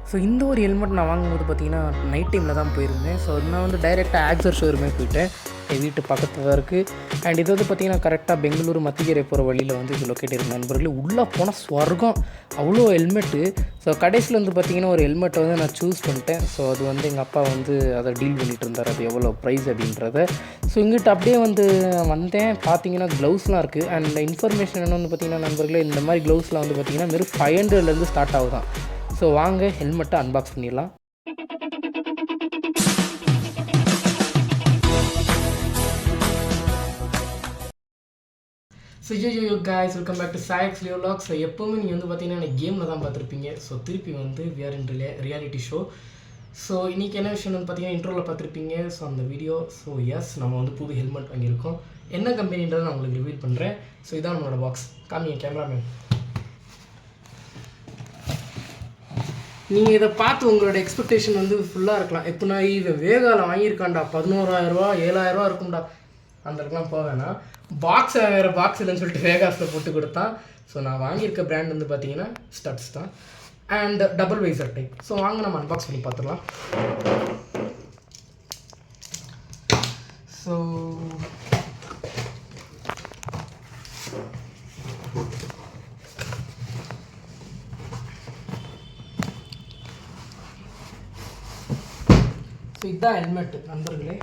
So இந்த ஒரு helmet நான் வாங்கும்போது பார்த்தீங்கன்னா நைட் டைமில் தான் போயிருந்தேன். ஸோ நான் வந்து டைரெக்டாக ஆக்சர் ஷோரூமே போயிட்டேன். என் வீட்டு பக்கத்தில் தான் இருக்குது. அண்ட் இது வந்து பார்த்திங்கன்னா கரெக்டாக பெங்களூர் மத்திக்கரை போகிற வழியில் வந்து இது லொக்கேட் இருக்குது நண்பர்களே. உள்ளே போனால் ஸ்வர்கம், அவ்வளோ ஹெல்மெட்டு. ஸோ கடைசியில் வந்து பார்த்திங்கன்னா ஒரு ஹெல்மெட்டை வந்து நான் சூஸ் பண்ணிட்டேன். ஸோ அது வந்து எங்கள் அப்பா வந்து அதை டீல் பண்ணிகிட்டு இருந்தார், அது எவ்வளோ ப்ரைஸ் அப்படின்றத. ஸோ இங்கிட்ட அப்படியே வந்து வந்தேன். பார்த்தீங்கன்னா க்ளவுஸ்லாம் இருக்குது. அண்ட் இன்ஃபர்மேஷன் என்ன வந்து பார்த்திங்கன்னா நண்பர்களே, இந்த மாதிரி க்ளவுஸ்லாம் வந்து பார்த்திங்கன்னா வெறும் 500லேருந்து ஸ்டார்ட் ஆகுதான். ஸோ வாங்க ஹெல்மெட்டை அன்பாக்ஸ் பண்ணிடலாம். So yo guys, welcome back to Sayak's Leo vlogs. So எப்போவுமே நீங்கள் வந்து பார்த்தீங்கன்னா எனக்கு கேமில் தான் பார்த்துருப்பீங்க. ஸோ திருப்பி வந்து we are in reality show. So இன்றைக்கி என்ன விஷயம் வந்து பார்த்தீங்கன்னா இன்ட்ரோவில் பார்த்துருப்பீங்க. ஸோ அந்த வீடியோ. ஸோ எஸ், நம்ம வந்து புது ஹெல்மெட் வாங்கியிருக்கோம். என்ன கம்பெனின்றதை நான் உங்களுக்கு ரிவீல் பண்ணுறேன். ஸோ இதான் நம்மளோட பாக்ஸ். காமிங்க கேமராமேன். நீங்கள் இதை பார்த்து உங்களோட எக்ஸ்பெக்டேஷன் வந்து ஃபுல்லாக இருக்கலாம். எப்படின்னா இவன் வேகாவில் வாங்கியிருக்காண்டா, 11,000 7,000 இருக்கும்டா, அந்த இடத்துலாம் போக வேணாம். பாக்ஸை வேறு பாக்ஸ் இல்லைன்னு சொல்லிட்டு வேகாஸில் போட்டு கொடுத்தான். ஸோ நான் வாங்கியிருக்க பிராண்ட் வந்து பார்த்தீங்கன்னா ஸ்டட்ஸ் தான். And double visor type. So வாங்க நம்ம அன்பாக்ஸ் பண்ணி பார்த்துடலாம். ஸோ இதுதான் ஹெல்மெட்டு நண்பர்களே.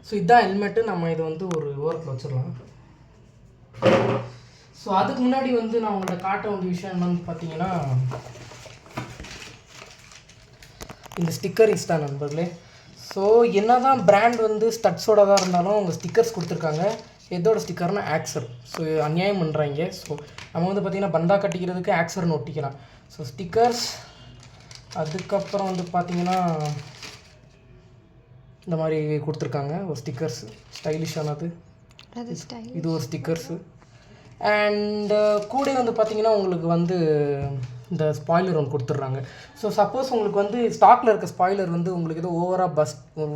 ஸோ இதுதான் ஹெல்மெட்டு. நம்ம இதை வந்து ஒரு ஓரத்தில் வச்சிடலாம். ஸோ அதுக்கு முன்னாடி வந்து நான் உங்கள்கிட்ட காட்ட வேண்டிய விஷயம் என்னன்னு பார்த்தீங்கன்னா இந்த ஸ்டிக்கரிங்ஸ் தான் நண்பர்களே. ஸோ என்ன தான் பிராண்ட் வந்து ஸ்டட்ஸோட தான் இருந்தாலும் அவங்க ஸ்டிக்கர்ஸ் கொடுத்துருக்காங்க. எதோட ஸ்டிக்கர்னா ஆக்சர். ஸோ அநியாயம் பண்ணுறாங்க. ஸோ நம்ம வந்து பார்த்திங்கன்னா பந்தா கட்டிக்கிறதுக்கு ஆக்சர்னு ஒட்டிக்கலாம். So stickers. அதுக்கப்புறம் வந்து பார்த்திங்கன்னா இந்த மாதிரி கொடுத்துருக்காங்க ஒரு ஸ்டிக்கர்ஸ், ஸ்டைலிஷானது. இது ஒரு ஸ்டிக்கர்ஸு. அண்ட் கூட வந்து பார்த்திங்கன்னா உங்களுக்கு வந்து இந்த ஸ்பாய்லர் ஒன்று கொடுத்துட்றாங்க. ஸோ சப்போஸ் உங்களுக்கு வந்து ஸ்டாக்கில் இருக்க ஸ்பாய்லர் வந்து உங்களுக்கு ஏதோ ஓவராக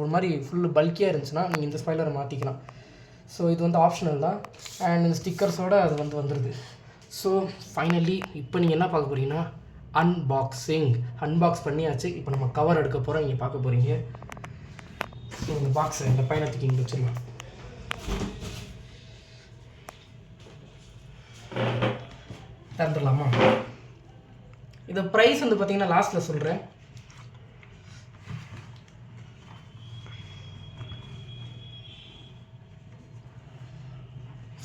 ஒரு மாதிரி ஃபுல்லு பல்கியாக இருந்துச்சுன்னா நீங்கள் இந்த ஸ்பாய்லரை மாற்றிக்கலாம். ஸோ இது வந்து ஆப்ஷனல் தான். அண்ட் இந்த ஸ்டிக்கர்ஸோடு அது வந்து வந்துடுது. ஸோ ஃபைனலி இப்போ நீங்கள் என்ன பார்க்க போகிறீங்கன்னா அன்பாக்ஸ் பண்ணியாச்சு. இப்போ நம்ம கவர் எடுக்க போகிறோம், இங்கே பார்க்க போகிறீங்க. ஸோ இந்த பாக்ஸை இந்த பயணத்துக்கு இங்கே வச்சுருலாம். திறந்துடலாமா? இதை ப்ரைஸ் வந்து பார்த்தீங்கன்னா லாஸ்ட்டில் சொல்கிறேன்.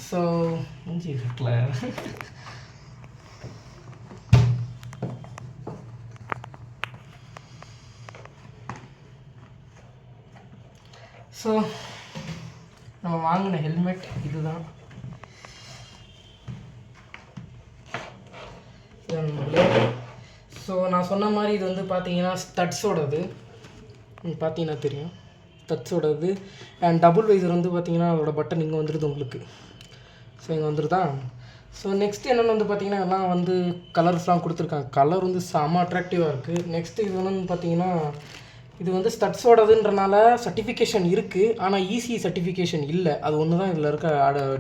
ஸோ மூஞ்சி கட்டல. ஸோ நம்ம வாங்கின ஹெல்மெட் இதுதான். ஸோ நான் சொன்ன மாதிரி இது வந்து பார்த்தீங்கன்னா ஸ்டட்ஸோடது. பார்த்தீங்கன்னா தெரியும், ஸ்டட்ஸோடது. அண்ட் டபுள் வைசர் வந்து பார்த்தீங்கன்னா அதோட பட்டன் இங்கே வந்துடுது உங்களுக்கு. ஸோ இங்கே வந்துடுதா. ஸோ நெக்ஸ்ட் என்னென்னு வந்து பார்த்தீங்கன்னா எல்லாம் வந்து கலர்ஸ்லாம் கொடுத்துருக்காங்க. கலர் வந்து செம்ம அட்ராக்டிவாக இருக்குது. நெக்ஸ்ட்டு இது வந்து பார்த்தீங்கன்னா இது வந்து ஸ்டட்ஸோடதுன்றனால சர்டிஃபிகேஷன் இருக்குது, ஆனால் ஈசி சர்டிஃபிகேஷன் இல்லை. அது ஒன்று தான் இதில் இருக்க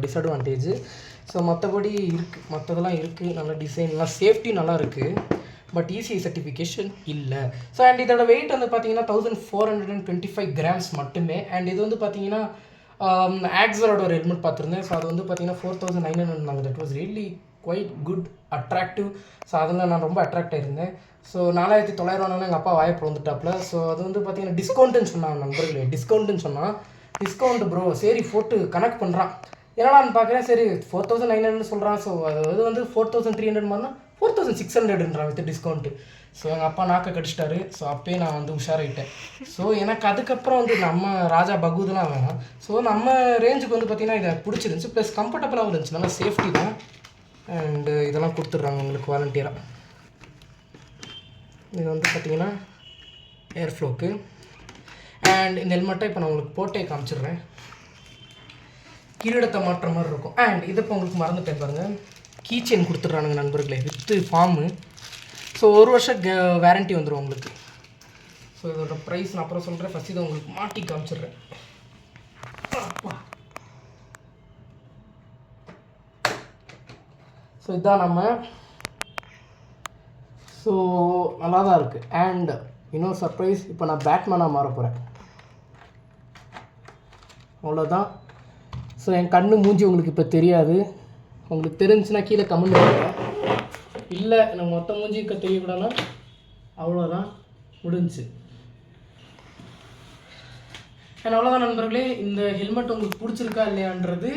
டிஸ்அட்வான்டேஜ். ஸோ மற்றபடி இருக்குது, மற்றதெல்லாம் இருக்குது. நல்ல டிசைன்லாம், சேஃப்டி நல்லா இருக்குது. பட் ஈசி சர்டிஃபிகேஷன் இல்லை. ஸோ அண்ட் இதோட வெயிட் வந்து பார்த்தீங்கன்னா 1425 கிராம்ஸ் மட்டுமே. அண்ட் இது வந்து பார்த்தீங்கன்னா ஆக்சரோட ஒரு ஹெல்மெட் பார்த்துருந்தேன். ஸோ அது வந்து பார்த்தீங்கன்னா 4900. That was really quite good, attractive. So அதில் நான் ரொம்ப அட்ராக்ட் ஆகிருந்தேன். ஸோ 4900 எங்கள் அப்பா வாய்ப்பு வந்துட்டாப்புல. ஸோ அது வந்து பார்த்தீங்கன்னா டிஸ்கவுண்ட்டுன்னு சொன்னாங்க நண்பர்களே. டிஸ்கவுண்ட்டுன்னு சொன்னால் டிஸ்கவுண்ட் ப்ரோ சரி போட்டு கனெக்ட் பண்ணுறான். என்னடான்னு பார்க்குறேன், சரி 4900 சொல்கிறான். ஸோ அது வந்து 4300 மாதிரினா 4600ன்றான் வித் டிஸ்கவுண்ட்டு. ஸோ எங்கள் அப்பா நாக்கை கடிச்சிட்டாரு. ஸோ அப்போயே நான் வந்து உஷாராயிட்டேன். ஸோ எனக்கு அதுக்கப்புறம் வந்து நம்ம ராஜா பகூதெலாம் வேணாம். ஸோ நம்ம ரேஞ்சுக்கு வந்து பார்த்திங்கன்னா இதை பிடிச்சிருந்துச்சி. ப்ளஸ் கம்ஃபர்டபுளாகவும் இருந்துச்சு, நல்லா சேஃப்டி தான். அண்டு இதெல்லாம் கொடுத்துட்றாங்க உங்களுக்கு வாலண்டியராக. இது வந்து பார்த்திங்கன்னா ஏர் ஃப்ளோக்கு. அண்ட் இந்த ஹெல்மெட்டை இப்போ நான் உங்களுக்கு போட்டே காமிச்சிடுறேன். கிரீடத்தை மாற்ற மாதிரி இருக்கும். அண்ட் இதை இப்போ உங்களுக்கு மறந்துட்டேன் பாருங்கள், கீ செயின் கொடுத்துட்றானுங்க நண்பர்களே வித்து ஃபார்மு. ஸோ 1 வருஷம் வேரண்ட்டி வந்துடும் உங்களுக்கு. ஸோ இதோட ப்ரைஸ் நான் அப்புறம் சொல்கிறேன். ஃபஸ்ட் இதை உங்களுக்கு மாட்டி காமிச்சிடுறேன். ஸோ இதுதான் நம்ம ஸோ நல்லா தான் இருக்குது. அண்ட் இன்னொரு சர்ப்ரைஸ், இப்போ நான் பேட்மேனாக மாற போகிறேன். அவ்வளோதான். ஸோ என் கண்ணு மூஞ்சி உங்களுக்கு இப்போ தெரியாது. உங்களுக்கு தெரிஞ்சுன்னா கீழே கமெண்ட் பண்ணுங்க. இல்லை எனக்கு மொத்த மூஞ்சி இப்போ தெரியக்கூடாதுன்னா அவ்வளோதான், முடிஞ்சு. அண்ட் அவ்வளோதான் நண்பர்களே. இந்த ஹெல்மெட் உங்களுக்கு பிடிச்சிருக்கா இல்லையான்றது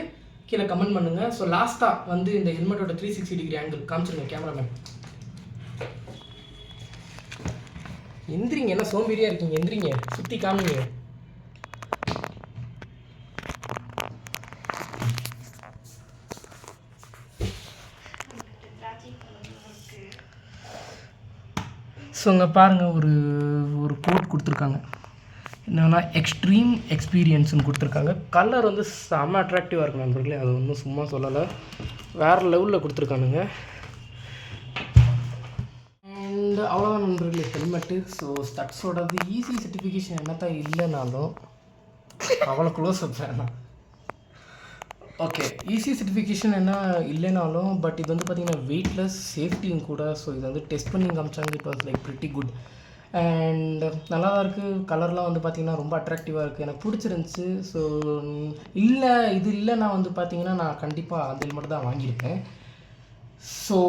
கீழே கமெண்ட் பண்ணுங்கள். ஸோ லாஸ்ட்டாக வந்து இந்த ஹெல்மெட்டோட 360 டிகிரி ஆங்கிள் காமிச்சிருங்க கேமராமேன். எந்திரிங்க, என்ன சோம்பேறியாக இருக்கீங்க, எந்திரிங்க, சுற்றி காமிங்க. ஸோ இங்கே பாருங்கள், ஒரு கோட் கொடுத்துருக்காங்க, என்னென்னா எக்ஸ்ட்ரீம் எக்ஸ்பீரியன்ஸ்னு கொடுத்துருக்காங்க. கலர் வந்து செம்ம அட்ராக்டிவாக இருக்கும் நண்பர்களே, அது ஒன்றும் சும்மா சொல்லலை, வேறு லெவலில் கொடுத்துருக்கானுங்க. அண்ட் அவ்வளோதான் நண்பர்களே ஹெல்மெட்டு. ஸோ ஸ்டட்ஸோடது ஈஸி சர்டிஃபிகேஷன் என்னத்தான் இல்லைனாலும் அவ்வளோ க்ளோஸ் அப் வேணாம். ஓகே, ஈஸி சர்டிஃபிகேஷன் என்ன இல்லைனாலும் பட் இது வந்து பார்த்திங்கன்னா வெயிட்லெஸ் சேஃப்டியும் கூட. ஸோ இது வந்து டெஸ்ட் பண்ணி காமிச்சாங்க. It was like pretty good and நல்லா தான் இருக்குது. கலர்லாம் வந்து பார்த்திங்கன்னா ரொம்ப அட்ராக்டிவாக இருக்குது, எனக்கு பிடிச்சிருந்துச்சி. ஸோ இது இல்லை நான் வந்து பார்த்திங்கன்னா நான் கண்டிப்பாக அந்த ஹெல்மெட் தான் வாங்கியிருப்பேன். ஸோ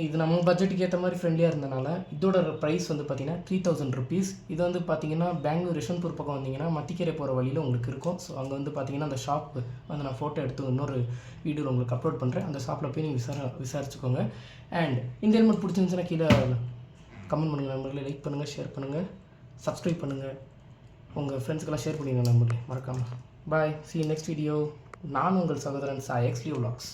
இது நம்ம பட்ஜெட்டுக்கு ஏற்ற மாதிரி ஃப்ரெண்ட்லியாக இருந்தனால இதோட ப்ரைஸ் வந்து பார்த்திங்கன்னா 3000 ருபீஸ். இது வந்து பார்த்திங்கன்னா பெங்களூர் யஷ்வந்த்பூர் பக்கம் வந்தீங்கன்னா மத்திக்கரை போகிற வழியில் உங்களுக்கு இருக்கும். ஸோ அங்கே வந்து பார்த்திங்கன்னா அந்த ஷாப் வந்து நான் ஃபோட்டோ எடுத்து இன்னொரு வீடியோவில் உங்களுக்கு அப்லோட் பண்ணுறேன். அந்த ஷாப்பில் போய் நீங்கள் விசாரிச்சுக்கோங்க. அண்ட் இந்த ஹெல்மெட் பிடிச்சிருந்துச்சுன்னா கீழே கமெண்ட் பண்ணுங்கள் நண்பர்களே, லைக் பண்ணுங்கள், ஷேர் பண்ணுங்கள், சப்ஸ்கிரைப் பண்ணுங்கள், உங்கள் ஃப்ரெண்ட்ஸுக்கெல்லாம் ஷேர் பண்ணிடுங்க நண்பர்களே மறக்காமல். பாய், see you next video. நான் உங்கள் சகோதரன் சாய் எக்ஸ்க்ளூசிவ் vlogs.